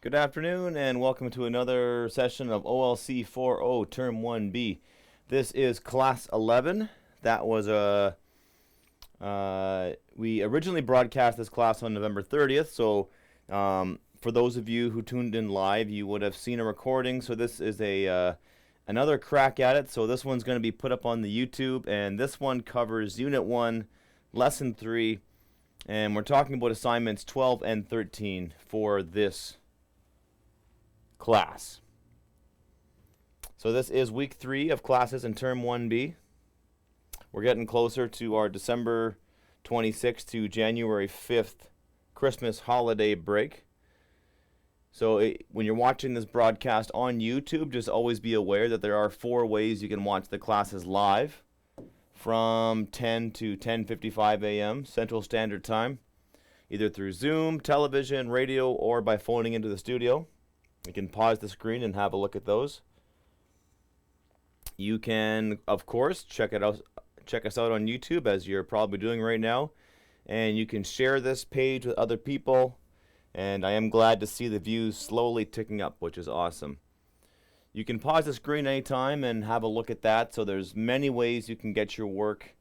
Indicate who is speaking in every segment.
Speaker 1: Good afternoon and welcome to another session of OLC4O Term 1B. This is Class 11. That was we originally broadcast this class on November 30th, so for those of you who tuned in live, you would have seen a recording. So this is another crack at it. So this one's going to be put up on the YouTube, and this one covers Unit 1, Lesson 3, and we're talking about assignments 12 and 13 for this class. So this is week 3 of classes in Term 1B. We're getting closer to our December 26th to January 5th Christmas holiday break. So when you're watching this broadcast on YouTube, just always be aware that there are 4 ways you can watch the classes live from 10 to 10:55 a.m. Central Standard Time, either through Zoom, television, radio, or by phoning into the studio. You can pause the screen and have a look at those. You can, of course, check us out on YouTube, as you're probably doing right now, and you can share this page with other people. And I am glad to see the views slowly ticking up, which is awesome. You can pause the screen anytime and have a look at that. So there's many ways you can get your work.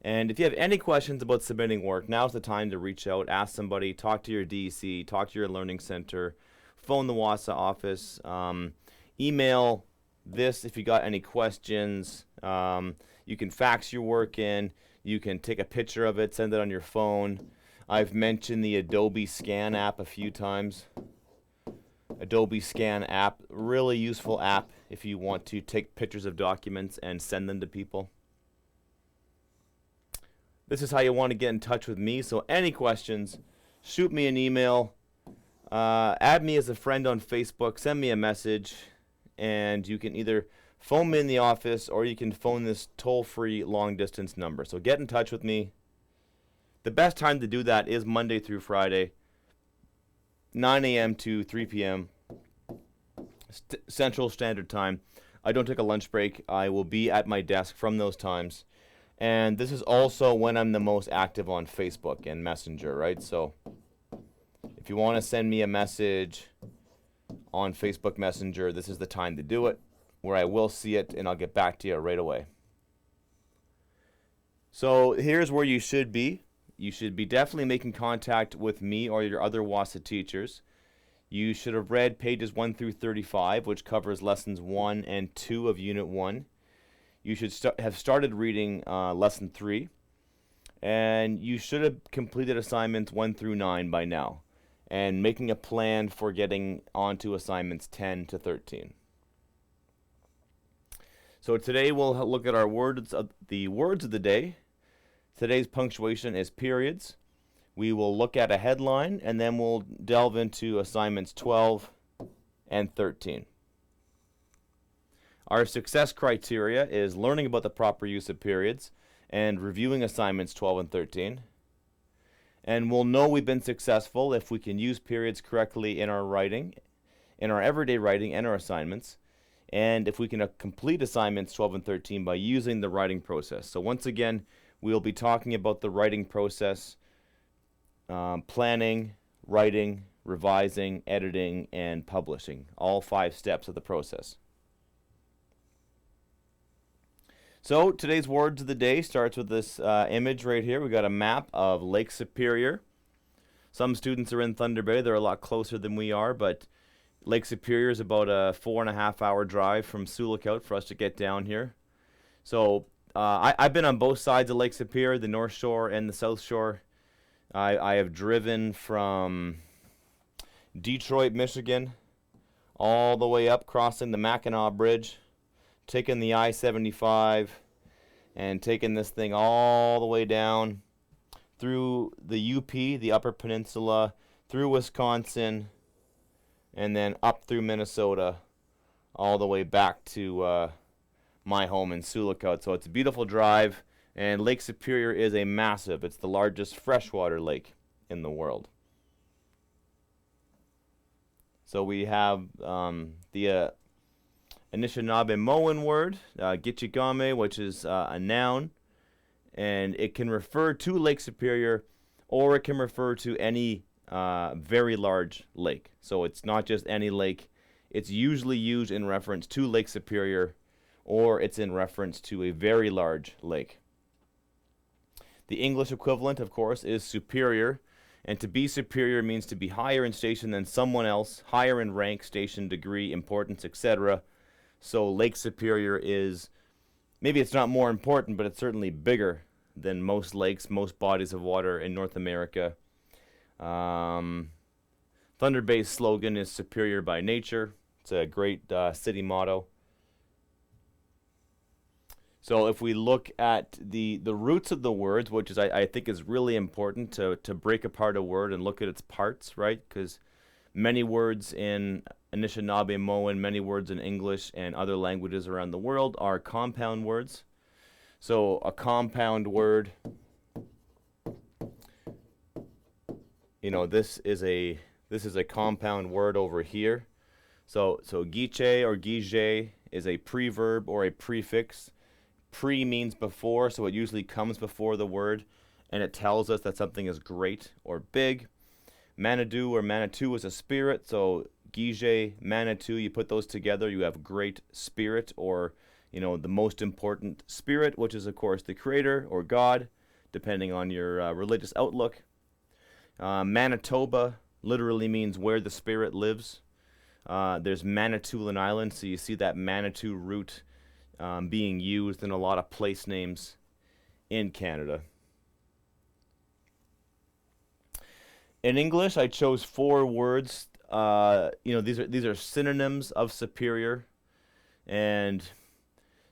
Speaker 1: And if you have any questions about submitting work, now's the time to reach out, ask somebody, talk to your DC, talk to your learning center, phone the WASA office, email this if you got any questions. You can fax your work in. You can take a picture of it, send it on your phone. I've mentioned the Adobe Scan app a few times. Adobe Scan app, really useful app if you want to take pictures of documents and send them to people. This is how you want to get in touch with me. So any questions, shoot me an email. Add me as a friend on Facebook, send me a message, and you can either phone me in the office or you can phone this toll-free long-distance number. So get in touch with me. The best time to do that is Monday through Friday, 9 a.m. to 3 p.m. Central Standard Time. I don't take a lunch break. I will be at my desk from those times. And this is also when I'm the most active on Facebook and Messenger, right? So if you want to send me a message on Facebook Messenger, this is the time to do it, where I will see it and I'll get back to you right away. So here's where you should be. You should be definitely making contact with me or your other WASA teachers. You should have read pages 1 through 35, which covers lessons 1 and 2 of Unit 1. You should have started reading Lesson 3. And you should have completed assignments 1 through 9 by now, and making a plan for getting onto assignments 10 to 13. So today we'll look at our words of the day. Today's punctuation is periods. We will look at a headline, and then we'll delve into assignments 12 and 13. Our success criteria is learning about the proper use of periods and reviewing assignments 12 and 13. And we'll know we've been successful if we can use periods correctly in our writing, in our everyday writing and our assignments, and if we can complete assignments 12 and 13 by using the writing process. So once again, we'll be talking about the writing process, planning, writing, revising, editing, and publishing, all 5 steps of the process. So today's words of the day starts with this image right here. We've got a map of Lake Superior. Some students are in Thunder Bay. They're a lot closer than we are, but Lake Superior is about a 4.5-hour drive from Sioux Lookout for us to get down here. So I've been on both sides of Lake Superior, the North Shore and the South Shore. I have driven from Detroit, Michigan, all the way up, crossing the Mackinac Bridge, taking the I-75, and taking this thing all the way down through the UP, the Upper Peninsula, through Wisconsin, and then up through Minnesota, all the way back to my home in Sioux Lookout. So it's a beautiful drive, and Lake Superior is it's the largest freshwater lake in the world. So we have the Anishinaabe-Moan word, Gitchigame, which is a noun, and it can refer to Lake Superior, or it can refer to any very large lake. So it's not just any lake. It's usually used in reference to Lake Superior, or it's in reference to a very large lake. The English equivalent, of course, is superior. And to be superior means to be higher in station than someone else, higher in rank, station, degree, importance, etc. So Lake Superior is, maybe it's not more important, but it's certainly bigger than most lakes, most bodies of water in North America. Thunder Bay's slogan is superior by nature. It's a great city motto. So if we look at the roots of the words, which is I think is really important to break apart a word and look at its parts, right? Because many words in Anishinaabe-Moan, many words in English and other languages around the world are compound words. So a compound word, you know, this is a compound word over here. So giche or gije is a preverb or a prefix. Pre means before, so it usually comes before the word, and it tells us that something is great or big. Manitou or Manitou is a spirit, so Gije, Manitou, you put those together, you have great spirit, or, you know, the most important spirit, which is, of course, the Creator or God, depending on your religious outlook. Manitoba literally means where the spirit lives. There's Manitoulin Island, so you see that Manitou root being used in a lot of place names in Canada. In English, I chose 4 words. These are synonyms of superior, and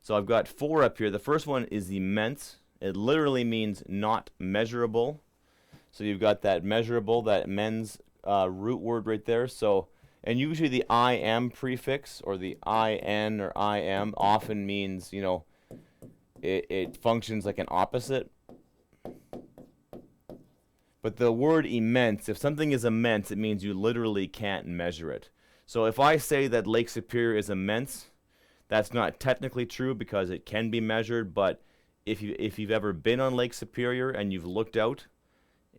Speaker 1: so I've got 4 up here. The first one is immense. It literally means not measurable. So you've got that measurable, that men's root word right there. So. And usually the I-am prefix or the I-n or I-am often means, you know, it functions like an opposite. But the word immense, if something is immense, it means you literally can't measure it. So if I say that Lake Superior is immense, that's not technically true because it can be measured, but if you've ever been on Lake Superior and you've looked out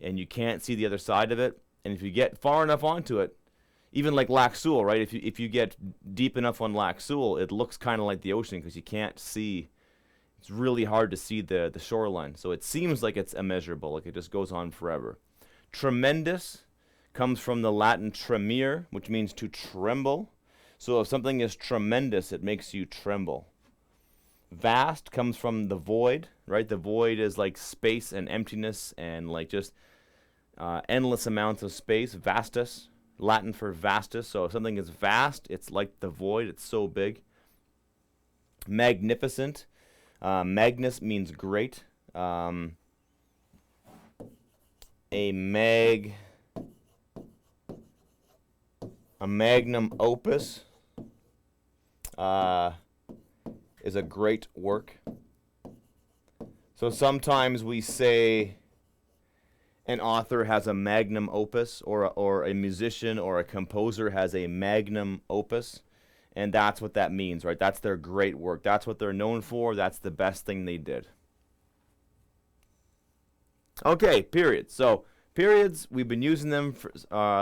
Speaker 1: and you can't see the other side of it, and if you get far enough onto it, even like Lac Seul, right? If you get deep enough on Lac Seul, it looks kind of like the ocean because you can't see. It's really hard to see the shoreline. So it seems like it's immeasurable, like it just goes on forever. Tremendous comes from the Latin tremere, which means to tremble. So if something is tremendous, it makes you tremble. Vast comes from the void, right? The void is like space and emptiness and like just endless amounts of space. Vastus. Latin for vastus, so if something is vast, it's like the void, it's so big. Magnificent, magnus means great. A magnum opus is a great work. So sometimes we say an author has a magnum opus, or a musician or a composer has a magnum opus, and that's what that means, right? That's their great work. That's what they're known for. That's the best thing they did. Okay, periods. So periods, we've been using them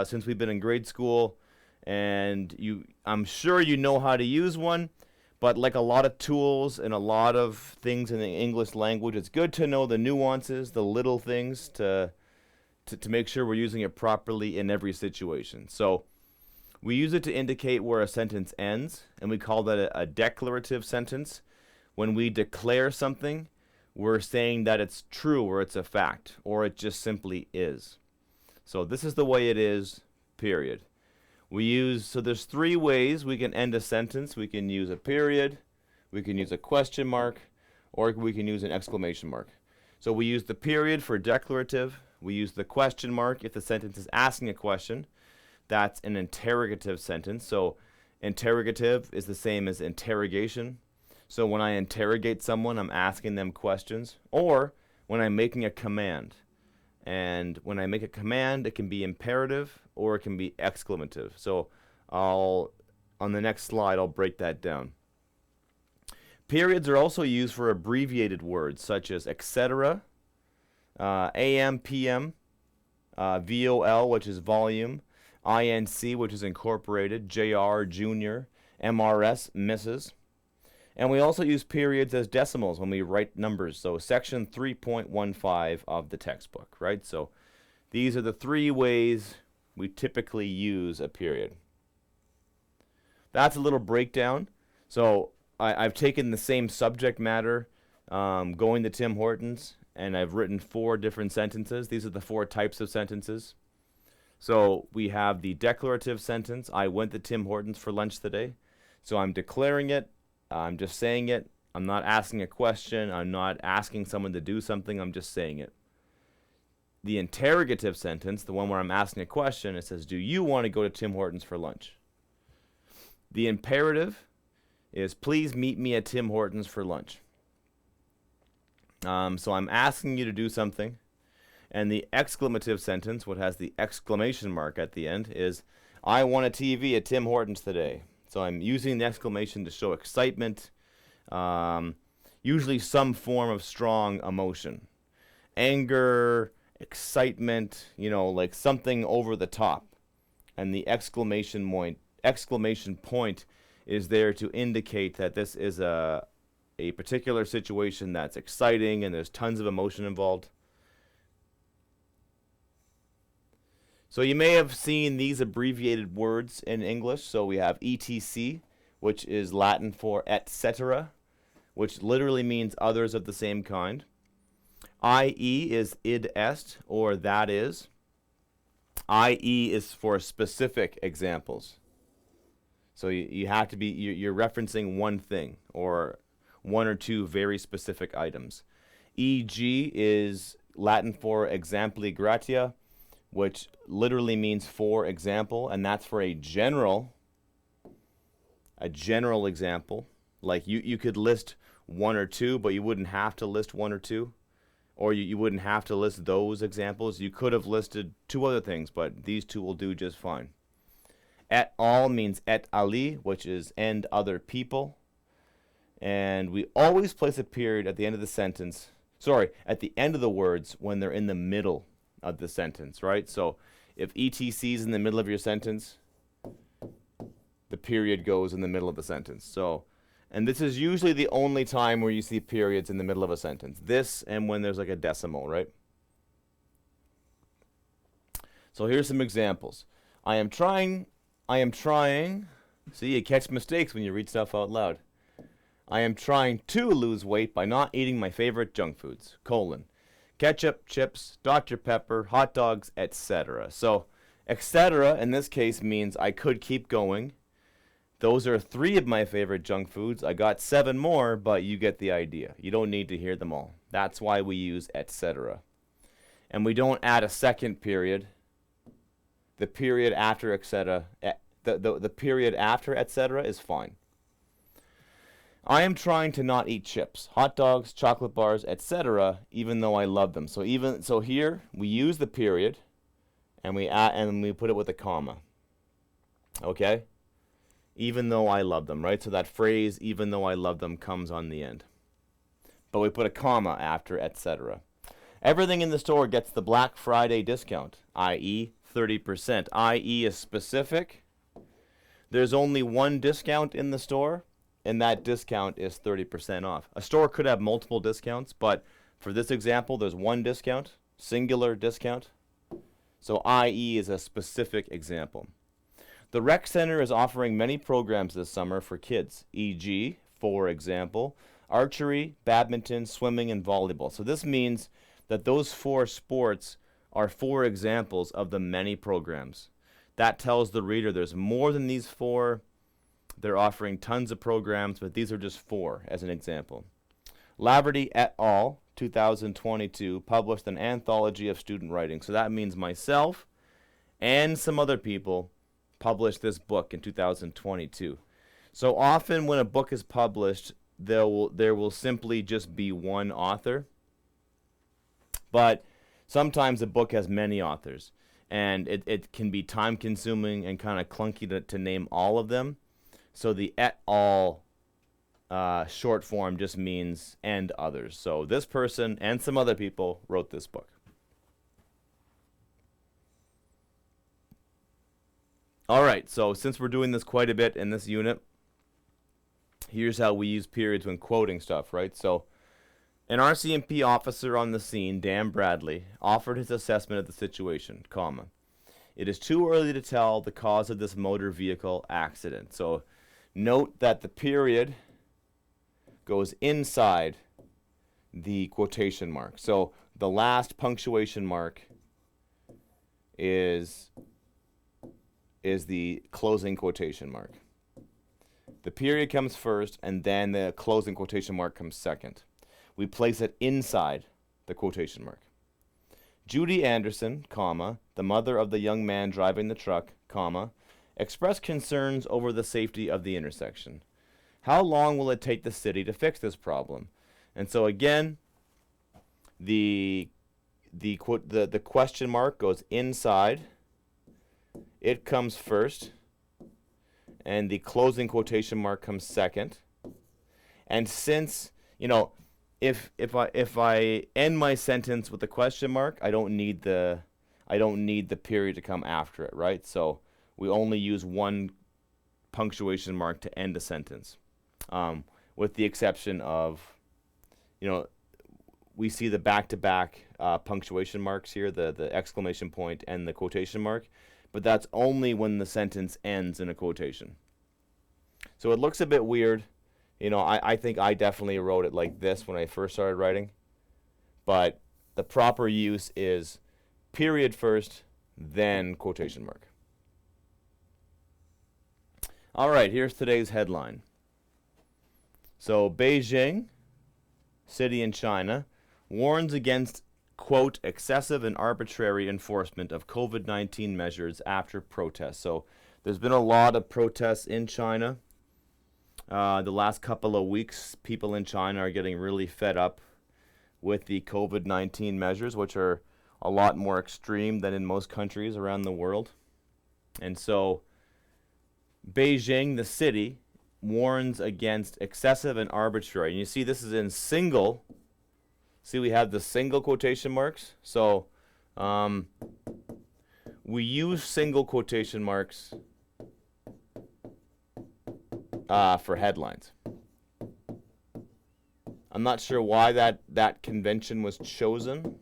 Speaker 1: since we've been in grade school, and I'm sure you know how to use one, but like a lot of tools and a lot of things in the English language, it's good to know the nuances, the little things to make sure we're using it properly in every situation. So we use it to indicate where a sentence ends, and we call that a declarative sentence. When we declare something, we're saying that it's true or it's a fact, or it just simply is. So this is the way it is, period. So there's 3 ways we can end a sentence. We can use a period, we can use a question mark, or we can use an exclamation mark. So we use the period for declarative. We use the question mark if the sentence is asking a question. That's an interrogative sentence. So interrogative is the same as interrogation. So when I interrogate someone, I'm asking them questions. Or when I'm making a command. And when I make a command, it can be imperative or it can be exclamative. So on the next slide, I'll break that down. Periods are also used for abbreviated words such as etc., AM, PM, VOL, which is volume, INC, which is incorporated, JR, junior, MRS, Mrs. And we also use periods as decimals when we write numbers. So section 3.15 of the textbook, right? So these are the 3 ways we typically use a period. That's a little breakdown. So I've taken the same subject matter, going to Tim Hortons, and I've written 4 different sentences. These are the 4 types of sentences. So we have the declarative sentence, I went to Tim Hortons for lunch today. So I'm declaring it, I'm just saying it. I'm not asking a question, I'm not asking someone to do something, I'm just saying it. The interrogative sentence, the one where I'm asking a question, it says, do you want to go to Tim Hortons for lunch? The imperative is, please meet me at Tim Hortons for lunch. So I'm asking you to do something. And the exclamative sentence, what has the exclamation mark at the end, is, I want a TV at Tim Hortons today. So I'm using the exclamation to show excitement, usually some form of strong emotion. Anger, excitement, like something over the top. And the exclamation point is there to indicate that this is a particular situation that's exciting and there's tons of emotion involved. So you may have seen these abbreviated words in English. So we have ETC, which is Latin for et cetera, which literally means others of the same kind. IE is id est, or that is. IE is for specific examples. So you have to be, you're referencing one thing or 1 or 2 very specific items. EG is Latin for exempli gratia, which literally means for example, and that's for a general example. Like you could list 1 or 2, but you wouldn't have to list 1 or 2. Or you wouldn't have to list those examples. You could have listed 2 other things, but these 2 will do just fine. Et al means et ali, which is and other people. And we always place a period at the end of the sentence. Sorry, at the end of the words when they're in the middle of the sentence, right? So if etc is in the middle of your sentence, the period goes in the middle of the sentence. So, and this is usually the only time where you see periods in the middle of a sentence. This and when there's like a decimal, right? So here's some examples. I am trying. See, you catch mistakes when you read stuff out loud. I am trying to lose weight by not eating my favorite junk foods, ketchup, chips, Dr. Pepper, hot dogs, etc. So, etc. in this case means I could keep going. Those are 3 of my favorite junk foods. I got 7 more, but you get the idea. You don't need to hear them all. That's why we use etc. And we don't add a second period. The period after etc. The period after etc. is fine. I am trying to not eat chips, hot dogs, chocolate bars, etc., even though I love them. So here we use the period and we put it with a comma. Okay? Even though I love them, right? So that phrase, even though I love them, comes on the end. But we put a comma after etc. Everything in the store gets the Black Friday discount, i.e. 30%. i.e. is specific. There's only one discount in the store, and that discount is 30% off. A store could have multiple discounts, but for this example, there's one discount, singular discount. So i.e. is a specific example. The rec center is offering many programs this summer for kids, e.g., for example, archery, badminton, swimming, and volleyball. So this means that those 4 sports are 4 examples of the many programs. That tells the reader there's more than these 4. They're offering tons of programs, but these are just 4 as an example. Laverty et al., 2022, published an anthology of student writing. So that means myself and some other people published this book in 2022. So often when a book is published, there will simply just be one author. But sometimes a book has many authors, and it can be time-consuming and kind of clunky to name all of them. So the et al. Short form just means and others. So this person and some other people wrote this book. All right, so since we're doing this quite a bit in this unit, here's how we use periods when quoting stuff, right? So an RCMP officer on the scene, Dan Bradley, offered his assessment of the situation, comma. It is too early to tell the cause of this motor vehicle accident. So note that the period goes inside the quotation mark. So the last punctuation mark is the closing quotation mark. The period comes first, and then the closing quotation mark comes second. We place it inside the quotation mark. Judy Anderson, comma, the mother of the young man driving the truck, comma, expressed concerns over the safety of the intersection. How long will it take the city to fix this problem? And so again, the question mark goes inside. It comes first, and the closing quotation mark comes second. And since, if I end my sentence with a question mark, I don't need the period to come after it, right? So we only use one punctuation mark to end a sentence, with the exception of, we see the back-to-back punctuation marks here, the exclamation point and the quotation mark, but that's only when the sentence ends in a quotation. So it looks a bit weird. I think I definitely wrote it like this when I first started writing, but the proper use is period first, then quotation mark. All right, here's today's headline. So Beijing, city in China, warns against, quote, excessive and arbitrary enforcement of COVID-19 measures after protests. So there's been a lot of protests in China. The last couple of weeks, people in China are getting really fed up with the COVID-19 measures, which are a lot more extreme than in most countries around the world. And so Beijing, the city, warns against excessive and arbitrary. And you see this is in single. See, we have the single quotation marks. So we use single quotation marks for headlines. I'm not sure why that convention was chosen,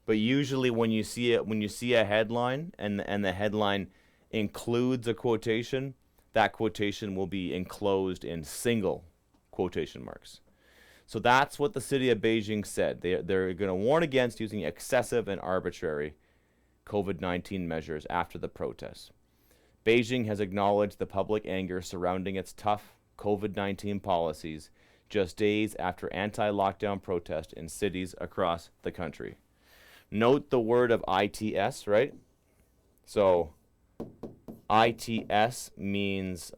Speaker 1: but usually when you see a headline and the headline includes a quotation, that quotation will be enclosed in single quotation marks. So that's what the city of Beijing said. They're going to warn against using excessive and arbitrary COVID-19 measures after the protests. Beijing has acknowledged the public anger surrounding its tough COVID-19 policies just days after anti-lockdown protests in cities across the country. Note the word of ITS, right? So ITS means,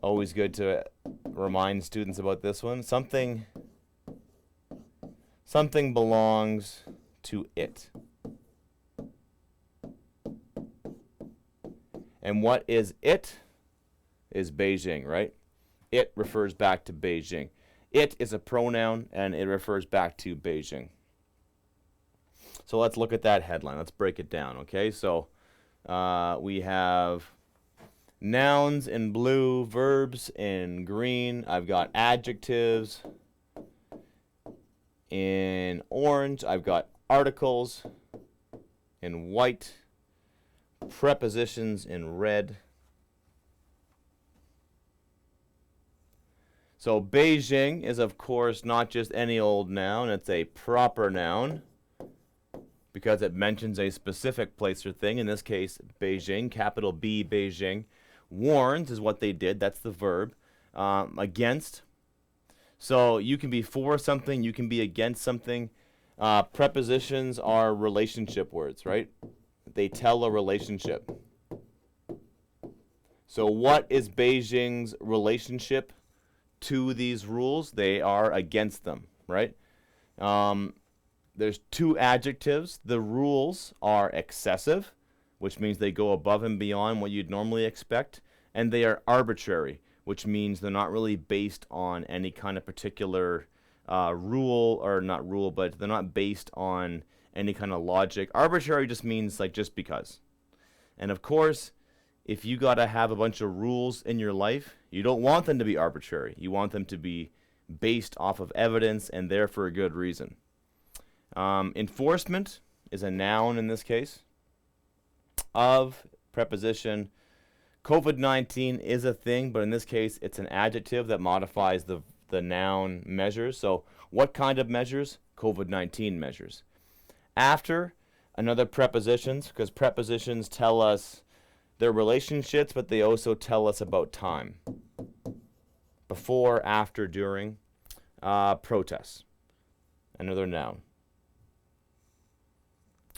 Speaker 1: always good to remind students about this one. Something belongs to it. And what is it? Is Beijing, right? It refers back to Beijing. It is a pronoun, and it refers back to Beijing. So let's look at that headline. Let's break it down, okay? So we have nouns in blue, verbs in green. I've got adjectives in orange. I've got articles in white, prepositions in red. So Beijing is, of course, not just any old noun. It's a proper noun because it mentions a specific place or thing. In this case, Beijing, capital B, Beijing. Warns is what they did. That's the verb. Against. So you can be for something. You can be against something. Prepositions are relationship words, right? They tell a relationship. So what is Beijing's relationship to these rules? They are against them, right? There's two adjectives. The rules are excessive, which means they go above and beyond what you'd normally expect, and they are arbitrary, which means they're not really based on any kind of particular rule, or not rule, but they're not based on any kind of logic. Arbitrary just means like just because. And of course, if you got to have a bunch of rules in your life, you don't want them to be arbitrary. You want them to be based off of evidence and there for a good reason. Enforcement is a noun in this case. Of, preposition. COVID-19 is a thing, but in this case, it's an adjective that modifies the noun measures. So what kind of measures? COVID-19 measures. After, another prepositions, because prepositions tell us their relationships, but they also tell us about time. Before, after, during. Protests. Another noun.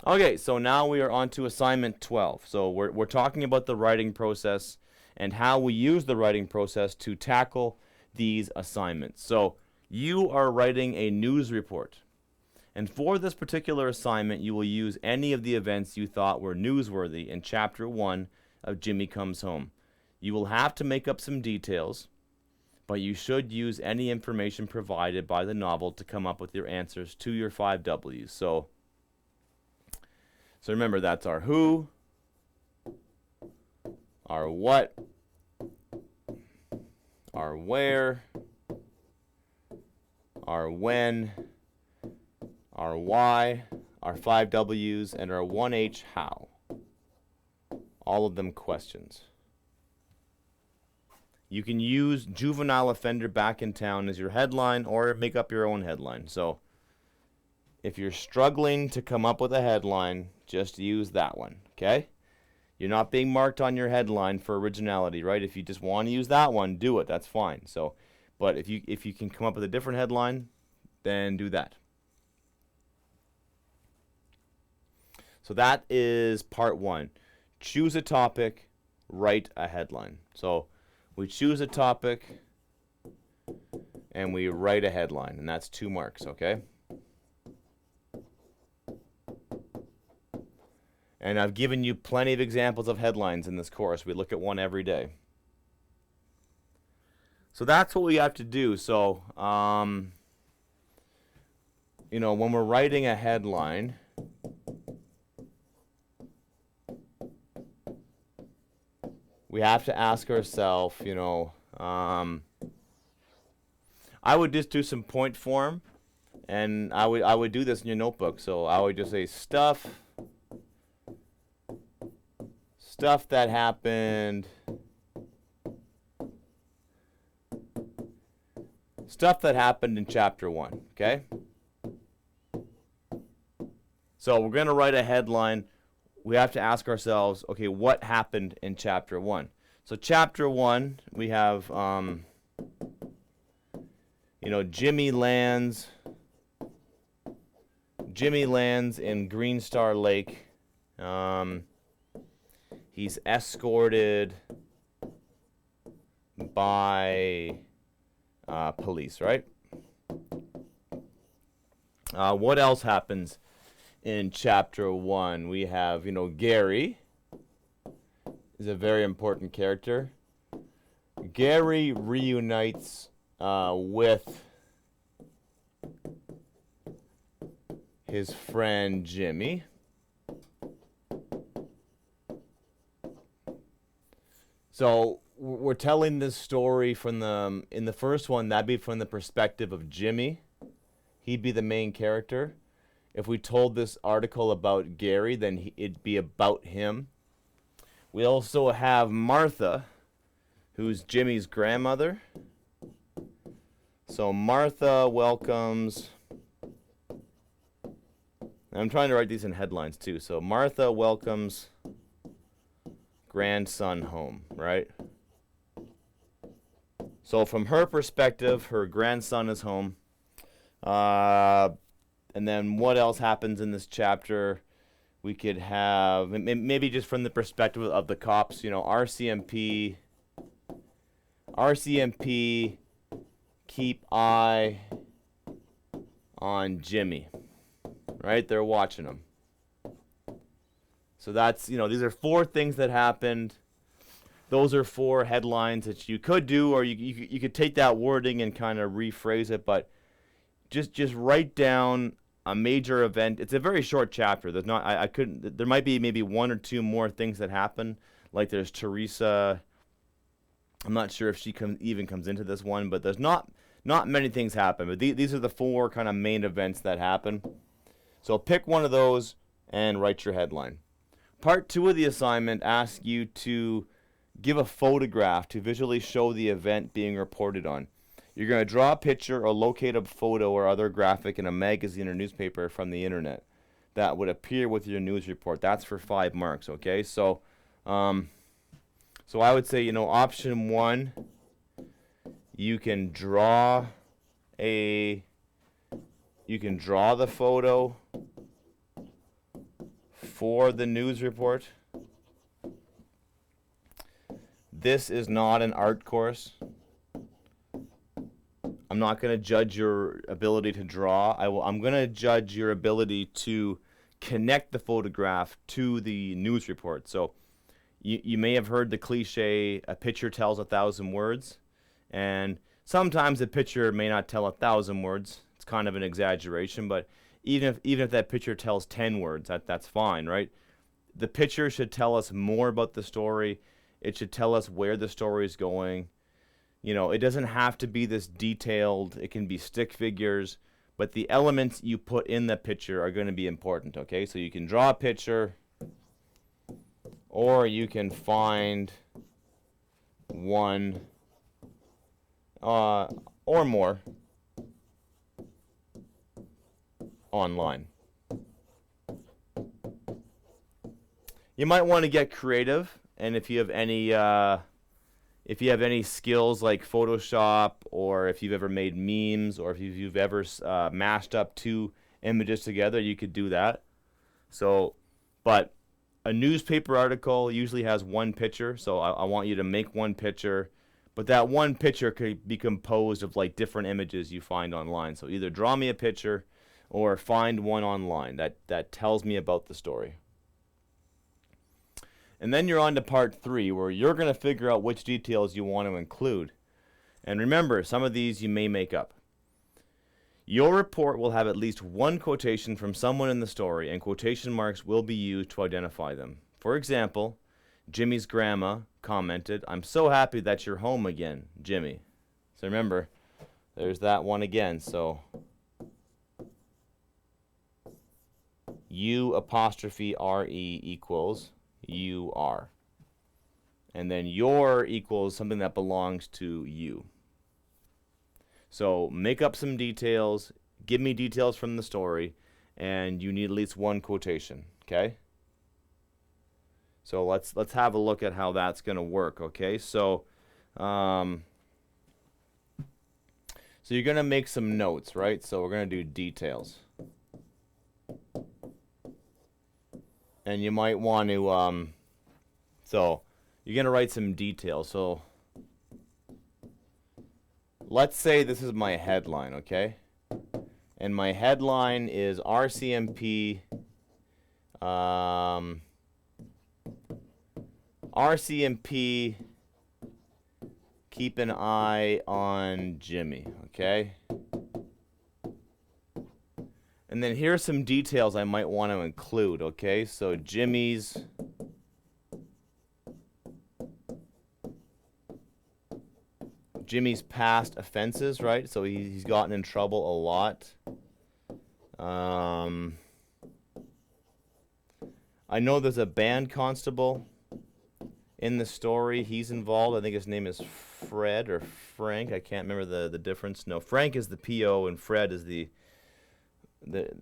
Speaker 1: Okay, so now we are on to assignment 12. So we're talking about the writing process and how we use the writing process to tackle these assignments. So you are writing a news report. And for this particular assignment, you will use any of the events you thought were newsworthy in Chapter 1 of Jimmy Comes Home. You will have to make up some details, but you should use any information provided by the novel to come up with your answers to your 5 W's. So remember, that's our who, our what, our where, our when, our why, our 5 W's, and our 1H how. All of them questions. You can use juvenile offender back in town as your headline or make up your own headline. So if you're struggling to come up with a headline, just use that one, okay? You're not being marked on your headline for originality, right? If you just want to use that one, do it. That's fine. So, but if you can come up with a different headline, then do that. So that is part 1. Choose a topic, write a headline. So we choose a topic and we write a headline, and that's 2 marks, okay? And I've given you plenty of examples of headlines in this course. We look at one every day. So that's what we have to do. So, you know, when we're writing a headline, we have to ask ourselves, you know, I would just do some point form, and I would do this in your notebook. So I would just say stuff that happened, in Chapter 1, okay? So we're going to write a headline. We have to ask ourselves, okay, what happened in Chapter 1? So Chapter 1, we have, you know, Jimmy lands in Green Star Lake. He's escorted by police, right? What else happens in Chapter 1? We have, you know, Gary is a very important character. Gary reunites with his friend Jimmy. So we're telling this story from in the first one, that'd be from the perspective of Jimmy. He'd be the main character. If we told this article about Gary, then it'd be about him. We also have Martha, who's Jimmy's grandmother. So Martha welcomes, I'm trying to write these in headlines too. So Martha welcomes grandson home, right? So from her perspective, her grandson is home. And then what else happens in this chapter? We could have, maybe just from the perspective of the cops, you know, RCMP, keep eye on Jimmy, right? They're watching him. So that's, you know, these are 4 things that happened. Those are 4 headlines that you could do, or you could take that wording and kind of rephrase it, but just write down a major event. It's a very short chapter. There's not. I couldn't. There might be maybe one or two more things that happen. Like there's Teresa. I'm not sure if she even comes into this one, but there's not many things happen. But these are the four kind of main events that happen. So pick one of those and write your headline. Part 2 of the assignment asks you to give a photograph to visually show the event being reported on. You're going to draw a picture or locate a photo or other graphic in a magazine or newspaper from the internet that would appear with your news report. That's for 5 marks, okay? So I would say, option 1, you can draw the photo for the news report. This is not an art course. I'm not going to judge your ability to draw. I'm going to judge your ability to connect the photograph to the news report. So you may have heard the cliche, a picture tells 1,000 words. And sometimes a picture may not tell 1,000 words. It's kind of an exaggeration, but even if that picture tells 10 words, that's fine, right? The picture should tell us more about the story. It should tell us where the story is going. It doesn't have to be this detailed. It can be stick figures, but the elements you put in the picture are going to be important, okay? So you can draw a picture, or you can find one or more online. You might want to get creative, and if you have any skills like Photoshop, or if you've ever made memes, or if you've ever mashed up 2 images together, you could do that. So, but a newspaper article usually has 1 picture, so I want you to make 1 picture, but that 1 picture could be composed of like different images you find online. So either draw me a picture or find one online that tells me about the story. And then you're on to part 3, where you're going to figure out which details you want to include. And remember, some of these you may make up. Your report will have at least 1 quotation from someone in the story, and quotation marks will be used to identify them. For example, Jimmy's grandma commented, "I'm so happy that you're home again, Jimmy." So remember, there's that one again. So U'(RE) equals you are. And then your equals something that belongs to you. So make up some details, give me details from the story, and you need at least 1 quotation, okay? So let's have a look at how that's going to work, okay? So you're going to make some notes, right? So we're going to do details. And you might want to, so you're going to write some details. So let's say this is my headline, okay? And my headline is RCMP, RCMP, keep an eye on Jimmy, okay? And then here are some details I might want to include, okay? So Jimmy's past offenses, right? So he's gotten in trouble a lot. I know there's a band constable in the story. He's involved. I think his name is Fred or Frank. I can't remember the difference. No, Frank is the PO and Fred is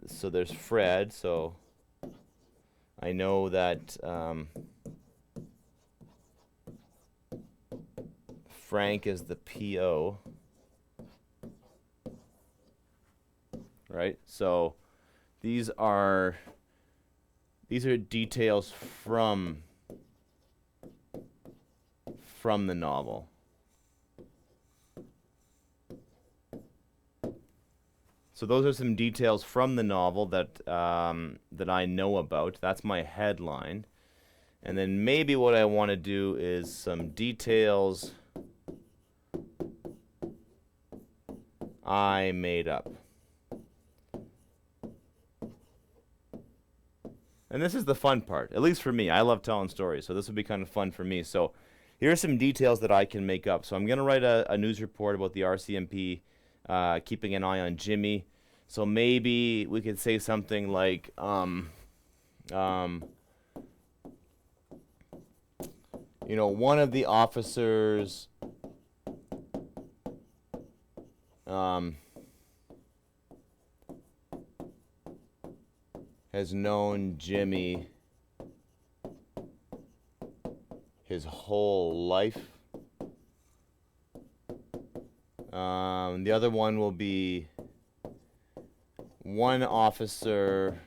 Speaker 1: so there's Fred. So I know that Frank is the PO, right? So these are details from the novel. So those are some details from the novel that I know about. That's my headline. And then maybe what I want to do is some details I made up. And this is the fun part, at least for me. I love telling stories, so this would be kind of fun for me. So here are some details that I can make up. So I'm going to write a news report about the RCMP keeping an eye on Jimmy. So maybe we could say something like, you know, one of the officers has known Jimmy his whole life. The other one will be one officer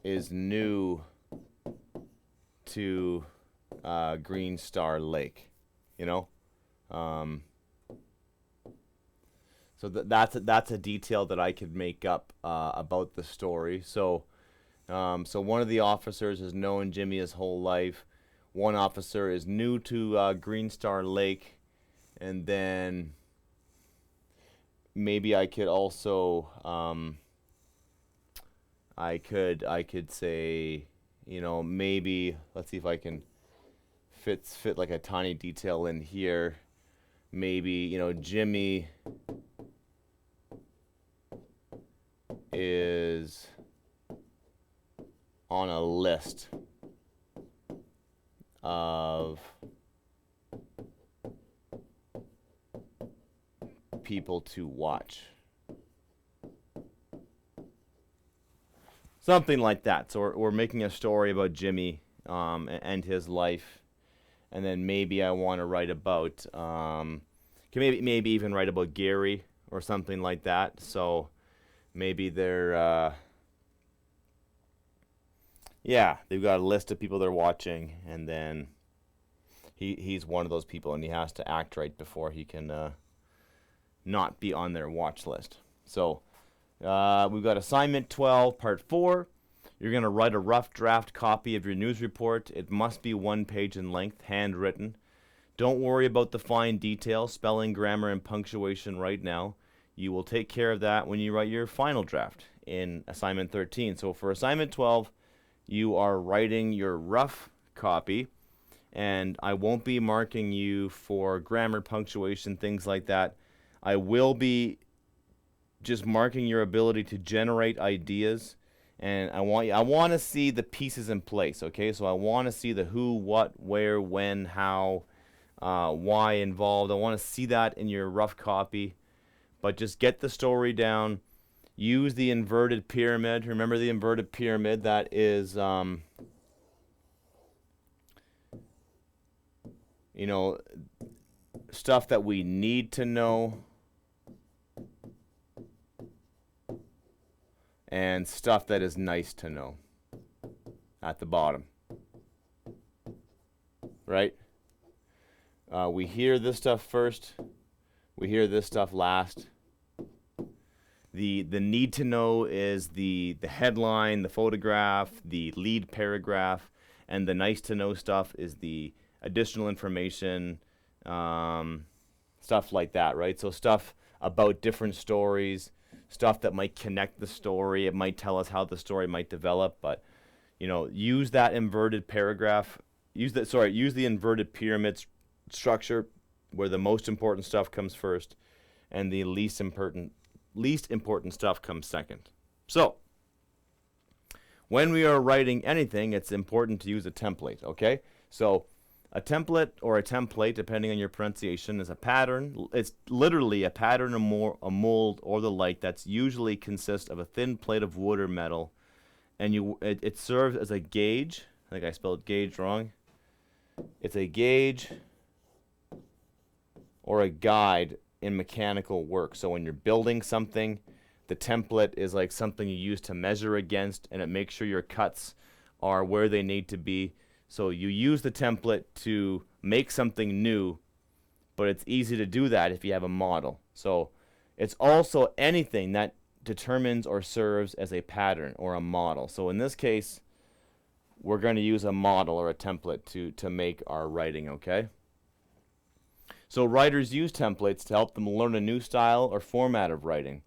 Speaker 1: is new to Green Star Lake, you know. So that's a detail that I could make up about the story. So one of the officers has known Jimmy his whole life. One officer is new to Green Star Lake, and then maybe I could also I could say, you know, maybe let's see if I can fit like a tiny detail in here. Maybe, you know, Jimmy is on a list of people to watch. Something like that. So we're making a story about Jimmy and his life. And then maybe I want to write about, maybe even write about Gary or something like that. So maybe they're, yeah, they've got a list of people they're watching, and then he's one of those people, and he has to act right before he can not be on their watch list. So we've got assignment 12, part 4. You're going to write a rough draft copy of your news report. It must be 1 page in length, handwritten. Don't worry about the fine details, spelling, grammar, and punctuation right now. You will take care of that when you write your final draft in assignment 13. So for assignment 12, you are writing your rough copy, and I won't be marking you for grammar, punctuation, things like that. I will be just marking your ability to generate ideas, and I want to see the pieces in place, okay? So I want to see the who, what, where, when, how, why involved. I want to see that in your rough copy, but just get the story down. Use the inverted pyramid. Remember the inverted pyramid? That is, you know, stuff that we need to know and stuff that is nice to know at the bottom, right? We hear this stuff first. We hear this stuff last. The need to know is the headline, the photograph, the lead paragraph, and the nice to know stuff is the additional information, stuff like that, right? So stuff about different stories, stuff that might connect the story. It might tell us how the story might develop, but you know, use that inverted paragraph. Use the inverted pyramid structure where the most important stuff comes first and the least important stuff comes second. So when we are writing anything, it's important to use a template, okay? So a template or a template, depending on your pronunciation, is a pattern. It's literally a pattern, a mold, or the like that's usually consists of a thin plate of wood or metal, and it serves as a gauge. I think I spelled gauge wrong. It's a gauge or a guide in mechanical work. So when you're building something, the template is like something you use to measure against, and it makes sure your cuts are where they need to be. So you use the template to make something new, but it's easy to do that if you have a model. So it's also anything that determines or serves as a pattern or a model. So in this case, we're going to use a model or a template to make our writing, okay? So writers use templates to help them learn a new style or format of writing.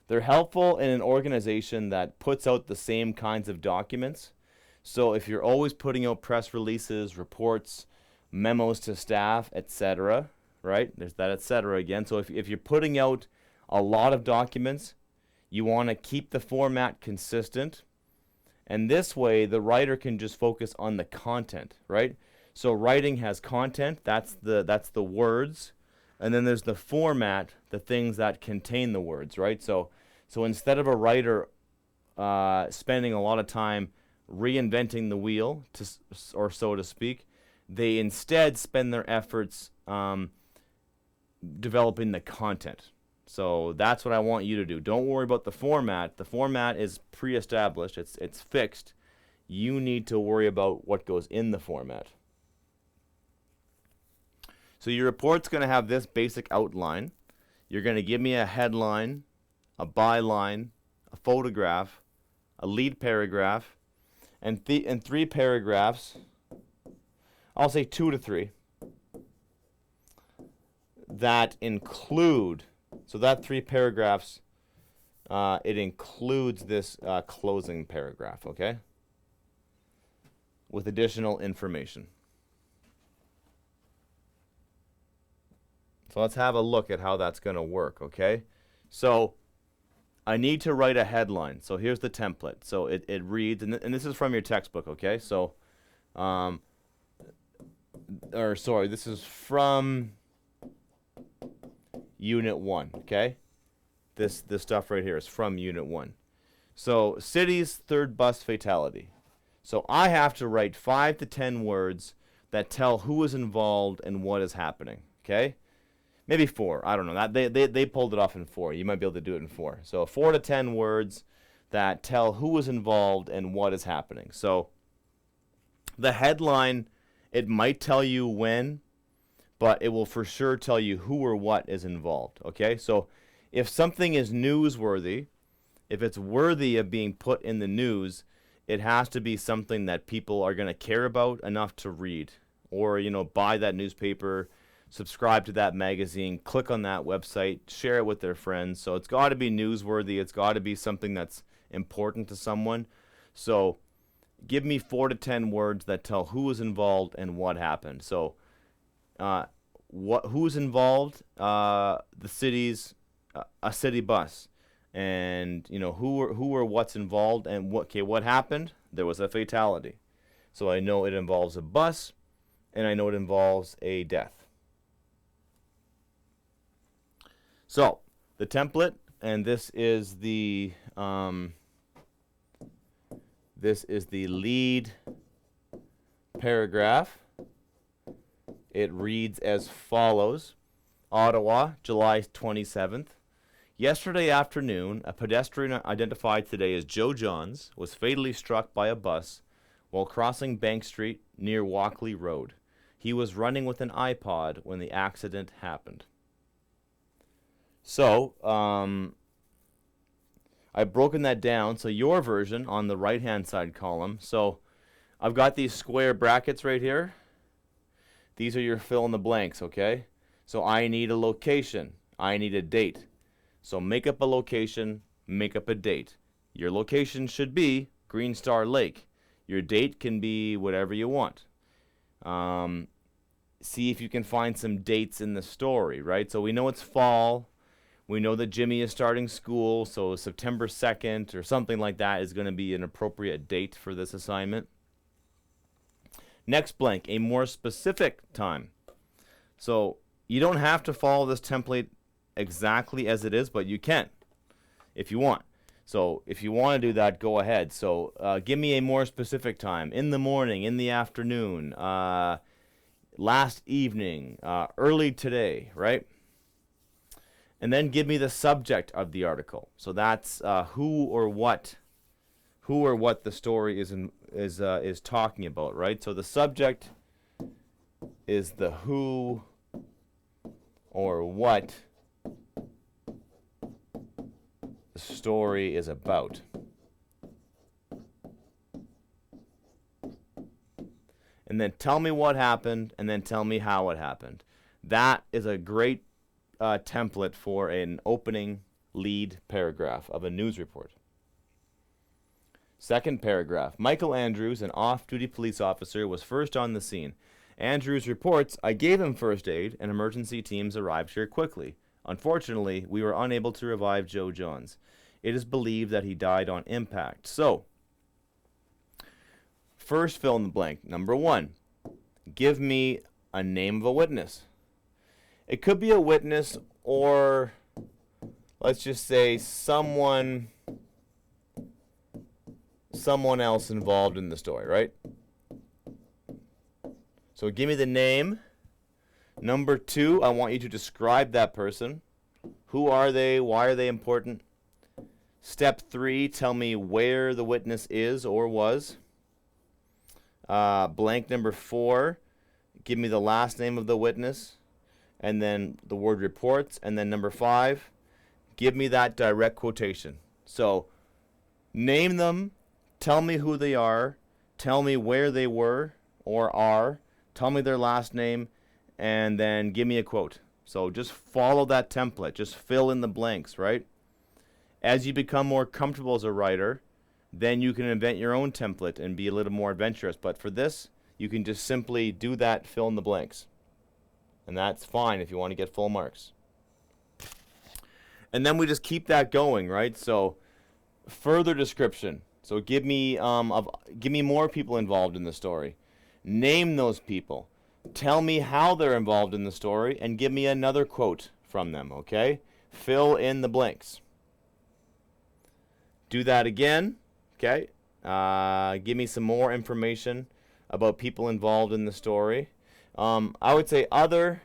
Speaker 1: They're helpful in an organization that puts out the same kinds of documents. So if you're always putting out press releases, reports, memos to staff, etc., right? There's that etc. again. So if you're putting out a lot of documents, you want to keep the format consistent. And this way, the writer can just focus on the content, right? So writing has content, that's the words. And then there's the format, the things that contain the words, right? So instead of a writer spending a lot of time reinventing the wheel, or so to speak, they instead spend their efforts developing the content. So that's what I want you to do. Don't worry about the format. The format is pre-established. It's fixed. You need to worry about what goes in the format. So your report's going to have this basic outline. You're going to give me a headline, a byline, a photograph, a lead paragraph, and 3 paragraphs. I'll say 2 to 3 that include, so that 3 paragraphs, it includes this closing paragraph, okay, with additional information. So let's have a look at how that's going to work, okay? So I need to write a headline. So here's the template. So it reads, and this is from your textbook, okay? So, this is from Unit 1, okay? This stuff right here is from Unit 1. So, city's third bus fatality. So I have to write 5 to 10 words that tell who is involved and what is happening, okay? Maybe 4. I don't know. They pulled it off in 4. You might be able to do it in 4. So 4 to 10 words that tell who is involved and what is happening. So the headline, it might tell you when, but it will for sure tell you who or what is involved. Okay? So if something is newsworthy, if it's worthy of being put in the news, it has to be something that people are going to care about enough to read, or, buy that newspaper, subscribe to that magazine, click on that website, share it with their friends. So it's got to be newsworthy. It's got to be something that's important to someone. So give me 4 to 10 words that tell who was involved and what happened. So who's involved? The city's a city bus, and who or what's involved, and what happened? There was a fatality. So I know it involves a bus, and I know it involves a death. So the template, and this is the lead paragraph. It reads as follows: Ottawa, July 27th. Yesterday afternoon, a pedestrian identified today as Joe Johns was fatally struck by a bus while crossing Bank Street near Walkley Road. He was running with an iPod when the accident happened. So, I've broken that down. So your version on the right-hand side column. So I've got these square brackets right here. These are your fill in the blanks, okay? So I need a location. I need a date. So make up a location, make up a date. Your location should be Green Star Lake. Your date can be whatever you want. See if you can find some dates in the story, right? So we know it's fall. We know that Jimmy is starting school, so September 2nd or something like that is going to be an appropriate date for this assignment. Next blank, a more specific time. So you don't have to follow this template exactly as it is, but you can if you want. So if you want to do that, go ahead. So give me a more specific time. In the morning, in the afternoon, last evening, early today, right? And then give me the subject of the article. So that's who or what the story is talking about, right? So the subject is the who or what the story is about. And then tell me what happened, and then tell me how it happened. That is a great template for an opening lead paragraph of a news report. Second paragraph, Michael Andrews, an off-duty police officer, was first on the scene. Andrews reports, I gave him first aid and emergency teams arrived here quickly. Unfortunately, we were unable to revive Joe Johns. It is believed that he died on impact. So, first fill in the blank. Number 1, give me a name of a witness. It could be a witness or, let's just say, someone else involved in the story, right? So give me the name. Number 2, I want you to describe that person. Who are they? Why are they important? Step 3, tell me where the witness is or was. Blank number 4, give me the last name of the witness, and then the word reports. And then number 5, give me that direct quotation. So name them, tell me who they are, tell me where they were or are, tell me their last name, and then give me a quote. So just follow that template. Just fill in the blanks, right? As you become more comfortable as a writer, then you can invent your own template and be a little more adventurous. But for this, you can just simply do that, fill in the blanks. And that's fine if you want to get full marks. And then we just keep that going, right? So further description. So give me more people involved in the story. Name those people. Tell me how they're involved in the story, and give me another quote from them, okay? Fill in the blanks. Do that again, okay? Give me some more information about people involved in the story. I would say other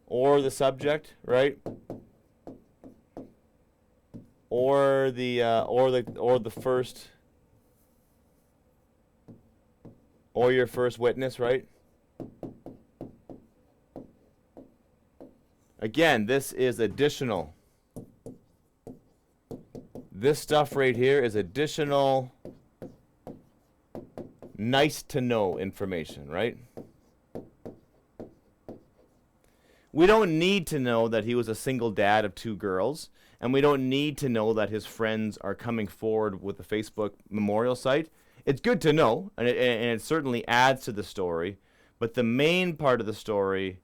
Speaker 1: or the subject, right? Or the first, or your first witness, right? Again, this is additional. This stuff right here is additional, nice to know information, right? We don't need to know that he was a single dad of 2 girls, and we don't need to know that his friends are coming forward with the Facebook memorial site. It's good to know, and it certainly adds to the story, but the main part of the story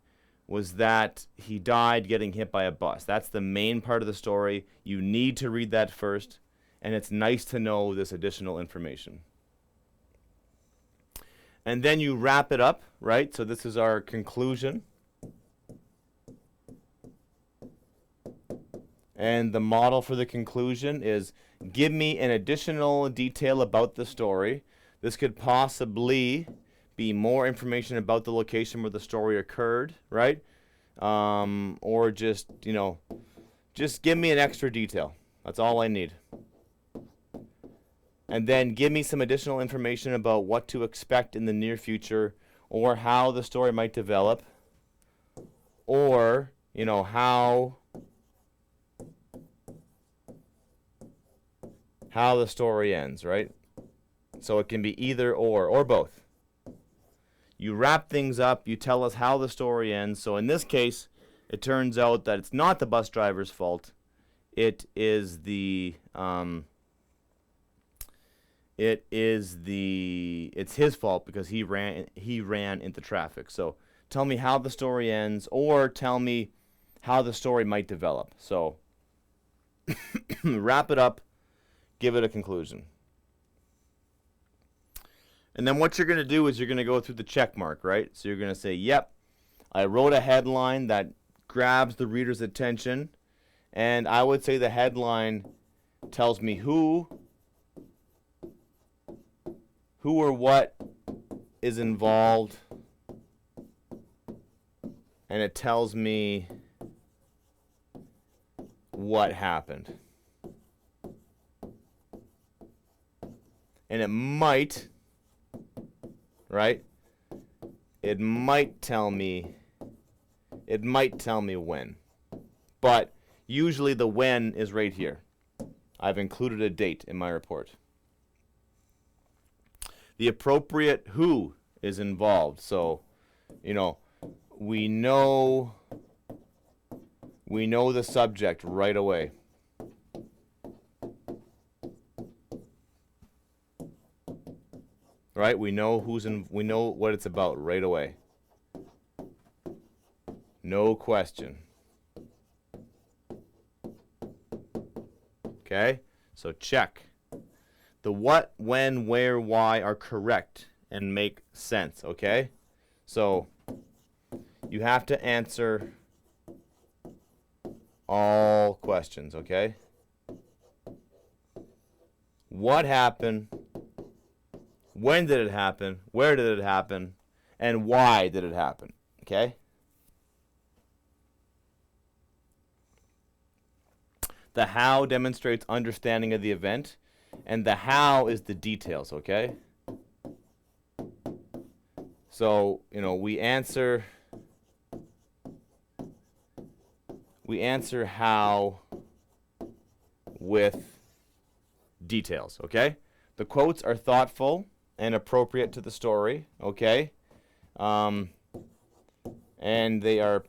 Speaker 1: was that he died getting hit by a bus. That's the main part of the story. You need to read that first, and it's nice to know this additional information. And then you wrap it up, right? So this is our conclusion. And the model for the conclusion is, give me an additional detail about the story. This could possibly be more information about the location where the story occurred, right? Or just, just give me an extra detail. That's all I need. And then give me some additional information about what to expect in the near future, or how the story might develop, or, how the story ends, right? So it can be either or both. You wrap things up, you tell us how the story ends. So in this case, it turns out that it's not the bus driver's fault. It's his fault because he ran into traffic. So tell me how the story ends, or tell me how the story might develop. So wrap it up, give it a conclusion. And then what you're going to do is you're going to go through the check mark, right? So you're going to say, yep, I wrote a headline that grabs the reader's attention. And I would say the headline tells me who or what is involved. And it tells me what happened. And it might, right? It might tell me when. But usually the when is right here. I've included a date in my report. The appropriate who is involved. So, we know We know the subject right away. Right? We know we know what it's about right away. No question. Okay? So check. The what, when, where, why are correct and make sense, okay? So you have to answer all questions, okay? What happened? When did it happen? Where did it happen? And why did it happen? Okay? The how demonstrates understanding of the event, and the how is the details, okay? So, we answer how with details, okay? The quotes are thoughtful and appropriate to the story, okay? And they are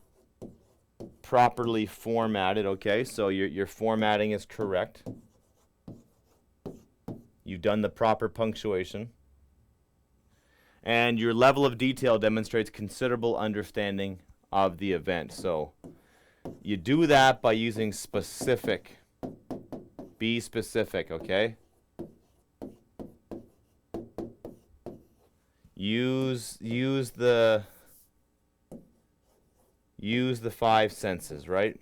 Speaker 1: properly formatted, okay? So your formatting is correct. You've done the proper punctuation. And your level of detail demonstrates considerable understanding of the event. So you do that by using specific. Be specific, okay? Use the 5 senses, right?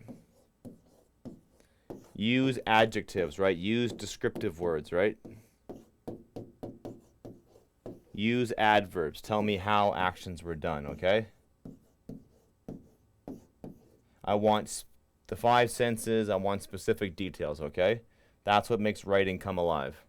Speaker 1: Use adjectives, right? Use descriptive words, right? Use adverbs. Tell me how actions were done, okay? I want the 5 senses. I want specific details, okay? That's what makes writing come alive.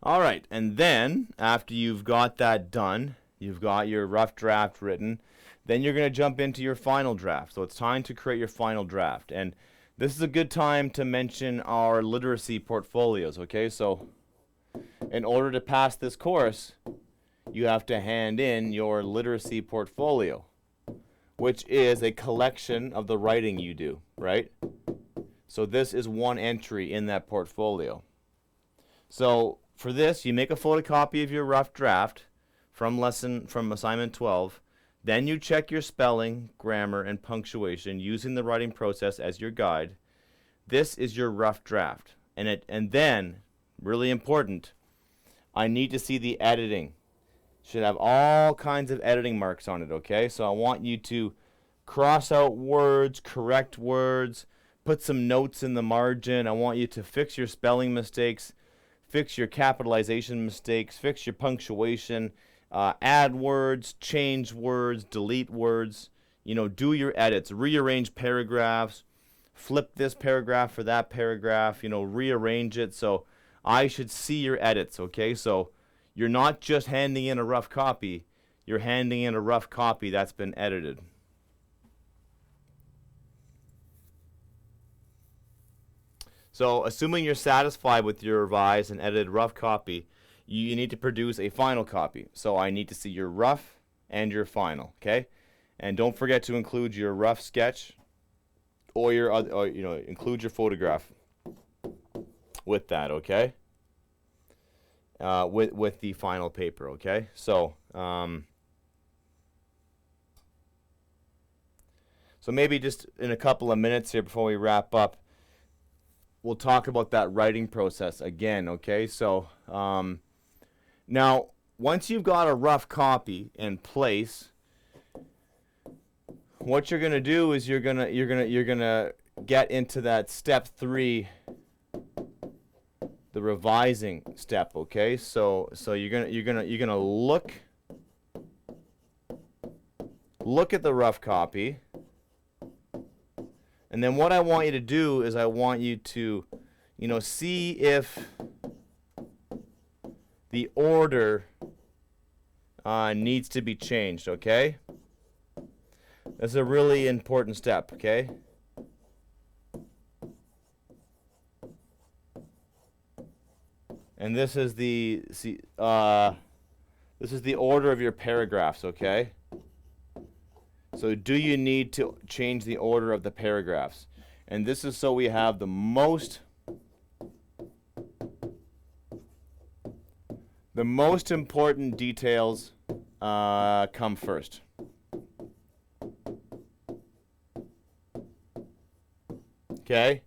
Speaker 1: All right, and then after you've got that done, you've got your rough draft written, then you're going to jump into your final draft. So it's time to create your final draft. And this is a good time to mention our literacy portfolios, okay? So in order to pass this course, you have to hand in your literacy portfolio, which is a collection of the writing you do, right? So this is one entry in that portfolio. So for this, you make a photocopy of your rough draft from assignment 12. Then you check your spelling, grammar, and punctuation using the writing process as your guide. This is your rough draft. And then, really important, I need to see the editing. Should have all kinds of editing marks on it, okay? So I want you to cross out words, correct words, put some notes in the margin. I want you to fix your spelling mistakes, fix your capitalization mistakes, fix your punctuation, add words, change words, delete words, do your edits, rearrange paragraphs, flip this paragraph for that paragraph, rearrange it. So I should see your edits, okay? So you're not just handing in a rough copy, you're handing in a rough copy that's been edited. So assuming you're satisfied with your revised and edited rough copy, you need to produce a final copy. So I need to see your rough and your final, okay? And don't forget to include your rough sketch or include your photograph with that, okay? With the final paper, okay? So so maybe just in a couple of minutes here before we wrap up, we'll talk about that writing process again, okay? So now, once you've got a rough copy in place, what you're gonna do is you're gonna get into that step 3, the revising step, okay? So you're gonna look at the rough copy. And then what I want you to do is I want you to, see if the order needs to be changed, okay? That's a really important step, okay? And this is the This is the order of your paragraphs, okay? So do you need to change the order of the paragraphs? And this is so we have the most important details come first. Okay?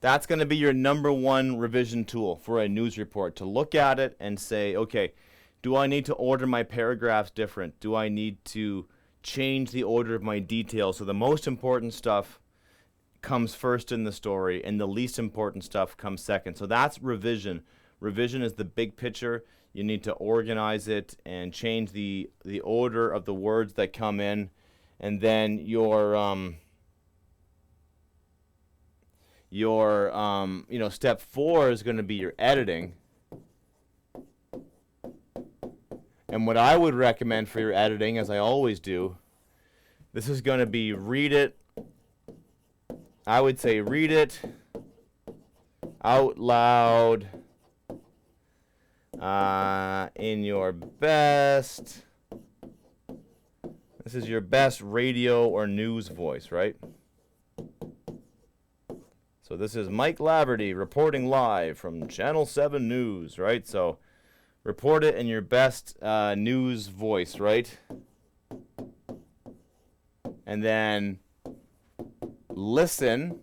Speaker 1: That's going to be your #1 revision tool for a news report, to look at it and say, okay, do I need to order my paragraphs different? Do I need to change the order of my details? So the most important stuff comes first in the story, and the least important stuff comes second. So that's revision. Revision is the big picture. You need to organize it and change the order of the words that come in, and then your step 4 is going to be your editing. And what I would recommend for your editing, as I always do, this is going to be read it. I would say read it out loud in your best. This is your best radio or news voice, right? So this is Mike Laverty reporting live from Channel 7 News, right? So report it in your best news voice, right? And then listen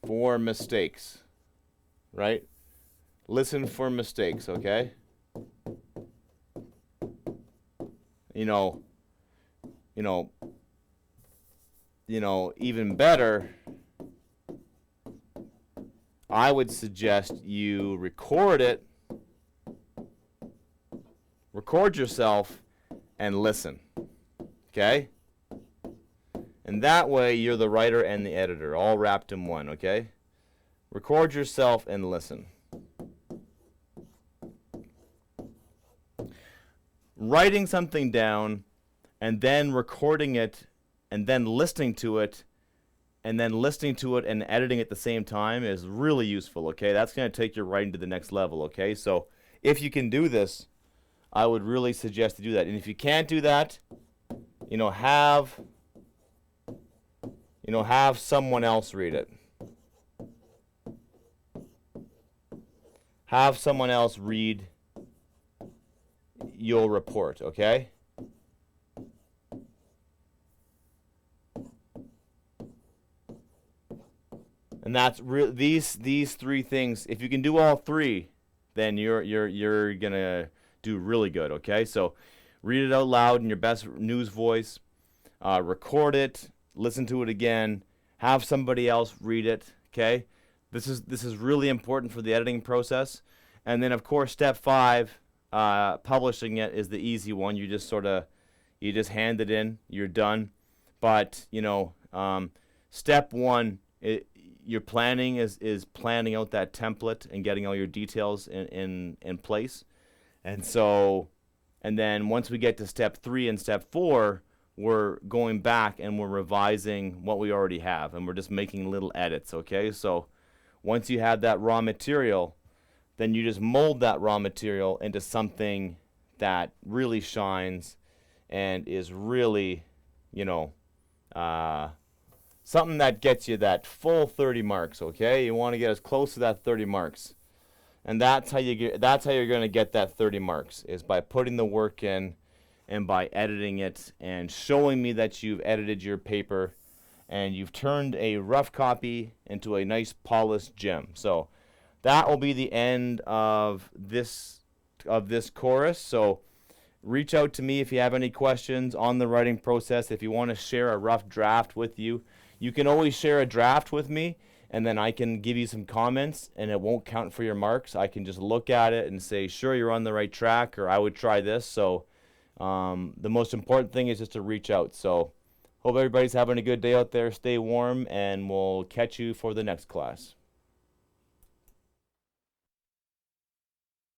Speaker 1: for mistakes, right? Listen for mistakes, okay? Even better, I would suggest you record it, record yourself, and listen, okay? And that way, you're the writer and the editor, all wrapped in one, okay? Record yourself and listen. Writing something down and then recording it and then listening to it and editing at the same time is really useful, okay? That's going to take your writing to the next level, okay? So if you can do this, I would really suggest to do that. And if you can't do that, have someone else read it. Have someone else read your report, okay? And that's these 3 things. If you can do all 3, then you're gonna do really good, okay? So read it out loud in your best news voice, record it, listen to it again, have somebody else read it, okay? This is really important for the editing process. And then of course step 5, publishing it, is the easy one. You just hand it in, you're done. But step 1, your planning is planning out that template and getting all your details in place. And then once we get to step 3 and step 4, we're going back and we're revising what we already have, and we're just making little edits, okay? So once you have that raw material, then you just mold that raw material into something that really shines and is really, something that gets you that full 30 marks, okay? You want to get as close to that 30 marks. And that's how you're going to get that 30 marks, is by putting the work in and by editing it and showing me that you've edited your paper and you've turned a rough copy into a nice polished gem. So that will be the end of this course. So reach out to me if you have any questions on the writing process. If you want to share a rough draft with you, you can always share a draft with me, and then I can give you some comments, and it won't count for your marks. I can just look at it and say, sure, you're on the right track, or I would try this. So the most important thing is just to reach out. So hope everybody's having a good day out there. Stay warm, and we'll catch you for the next class.